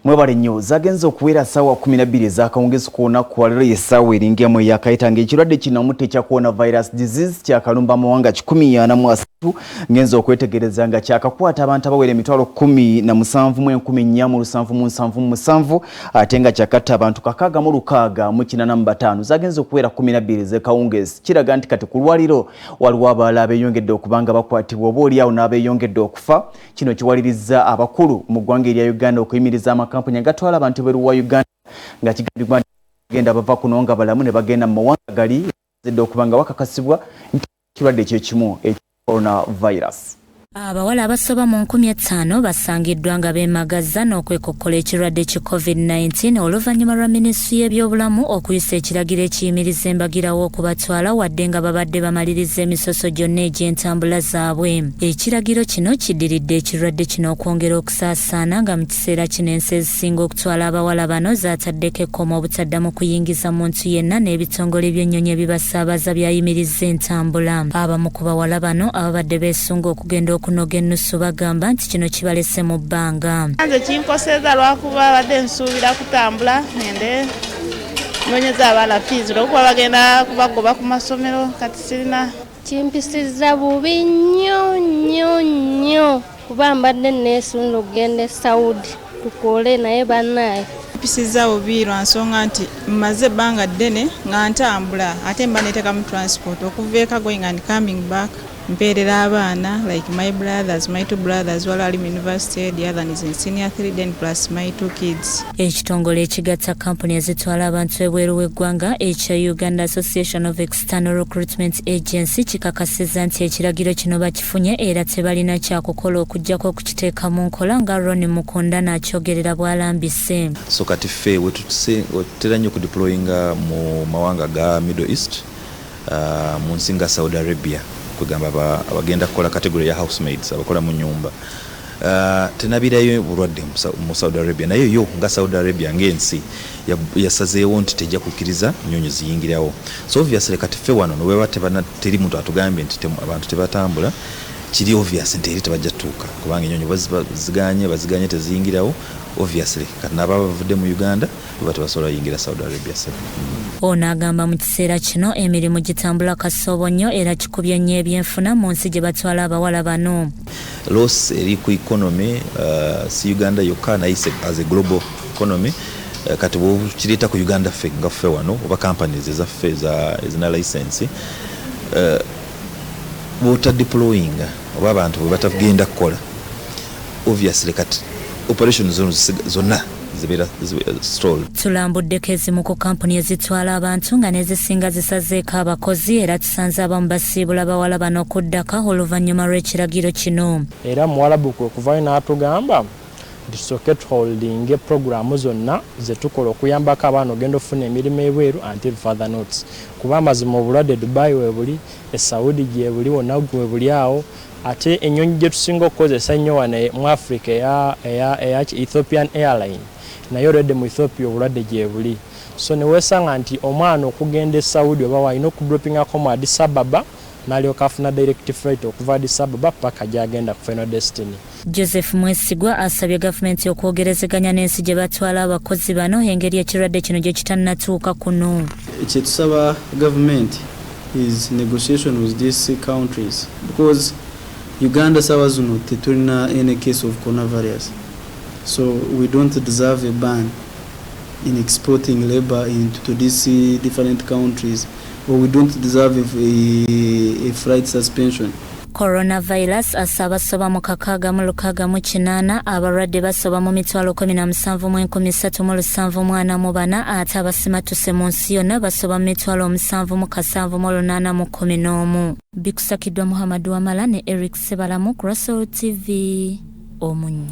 Mwebale nnyo zagenza okuwera ssaawa 12 ez'akawungeezi koona ku leero y'essaawa eringamu eyakayita ng'ekirwadde kinamu tekya coronavirus disease kyakalumba amawanga 143 ngenza okwetegereza nga kyakakwata abantu abawera emitwalo 17,477 ate nga kyakatta abantu 6,685 zagenza okuwera 12 ez'akawungeezi kiraga nti kati ku lwaliro waliwo abalala abeeyongedde okuba bakwatibwa oba oliawo n'abeeyongedde okufa. Kino kiwaliriza abakulu mu ggwanga erya Uganda okuyimiriza amakampuni agatwala abantu beru wa Uganda nga kigambibwa nti bagenda bava kuno nga balamu ne bagenda mu mawanga gali zidde okuba nga bakakasibwa nti ekirwadde kyekimu coronavirus. Abawala abasoba mu 5,000 basangiddwa nga beemagaza n'okwekokkola ekirwadde ki COVID-19 oluvannyuma lwa minisitule y'ebyobulamu okuyisa ekiragiro ekiyimiriza embagirawo okubatwala wadde nga babadde bamaliriza emisoso gyonna egy'entambula zaabwe. Ekiragiro kino kiddiridde ekirwadde kino okwongera okusaasaana nga mu kiseera kino ensi ezisinga okutwala abawala bano zaataddeko ekkomo obutaddamu kuyingiza muntu yenna n'ebitongole by'ennyonyi ebibasaabaza byayimiriza entambula. Abamu ku bawala bano ababadde beesunga okugenda okunoga ennusu bagamba nti kino kibalese mu bbanga. Nze kinkoseza lwakuba badde nsuubira kutambula ngende nonyeza abaana fiizi olwokuba bagenda kubagoba ku masomero kati sirina. Kimpisizza bubi nnyo kuba mbadde neesunda okugenda e Saudi tukole naye bannaye. Kimpisizza bubi lwa nsonga nti mmaze ebbanga ddene nga ntambula ate mba neeteka mu transport okuva eka going and coming back. Mperera abaana like my brothers, my two brothers who are in university, the other is in senior 3 then plus my 2 kids. Ekitongole ekigatta kampuni ezitwala abantu ebweru w'eggwanga ekya Uganda Association of External Recruitment Agency kikakasiza nti ekiragiro kino bakifunye era tebalina kyakukola okuggyako okukiteeka mu nkola nga Ronnie Mukunda n'akyogerera bw'alambise. So kati ffe wetutera nnyo okudeployinga mu mawanga ga Middle East mu nsi nga Saudi Arabia kugamba abagenda kukola category ya housemaids abakola mu nyumba tenabirayo bulwadde mu Saudi Arabia naye yo nga Saudi Arabia ng'ensi yasazeewo nti tejja kukkiriza nnyonyi ziyingirawo. So obviously kati ffe wano nobweba teri muntu atugambye nti abantu tebatambula kiri obvious nti eri tebajja tuuka kubanga ennyonyi baziganye teziyingirawo obviously kati naba bavudde mu Uganda baba tebasobola yingira Saudi Arabia. Ono agamba mu kiseera kino emirimu gitambula kasoobo nnyo era kikubye nnyo ebyenfuna mu nsi gye batwala abawala bano. Loss eri ku economy si Uganda yokka naye as a global economy kati bw'okiriita ku Uganda ffe nga ffe wano oba companies ezaffe ezina license bw'otadeployinga oba abantu bwe batagenda kukola obviously kati operations zonna tulambuddeko ezimu ku kampuni ezitwala abantu nga nezisinga zisazeeko abakozi era tusanze abamu basiibula bawala bano okuddaka oluvannyuma lw'ekiragiro kino. Era muwalabu kwe kuvayo n'atugamba tusooke tuholdinge puroguramu zonna zetukola okuyambako abaana ogenda ofuna emirimu ebweru until further notice. Kuba amazima obulwadde Dubai webuli, e Saudi gyebuli wonna webuli awo ate ennyonyi gye tusinga okukozesa ennyo wano mu Africa eya Ethiopian Airline naye olwedde mu Ethiopia obulwadde gyebuli. So neweesanga nti omwana okugenda e Saudi oba walina okudropingako mu Addis Ababa n'alyoka afuna direct flight okuva Addis Ababa paka gy'agenda ku Final Destiny. Joseph Mwesigwa asabye gavumenti okwogerezeganya n'ensi gye batwala abakozi bano engeri ekirwadde kino gye kitannatuuka kuno. Kye tusaba government is negotiation with these countries because Uganda sawa zuno tetulina any case of coronavirus. So we don't deserve a ban in exporting labor into these different countries, or we don't deserve a flight suspension. Coronavirus asaba soba mu 668 abalwadde basoba mu 17,374 ate abasimatuse mu nsi yonna basoba mu 7,781. Bikusakiddwa Muhammad Wamala ne Eric Sebalamu ku Russell TV Omunyo.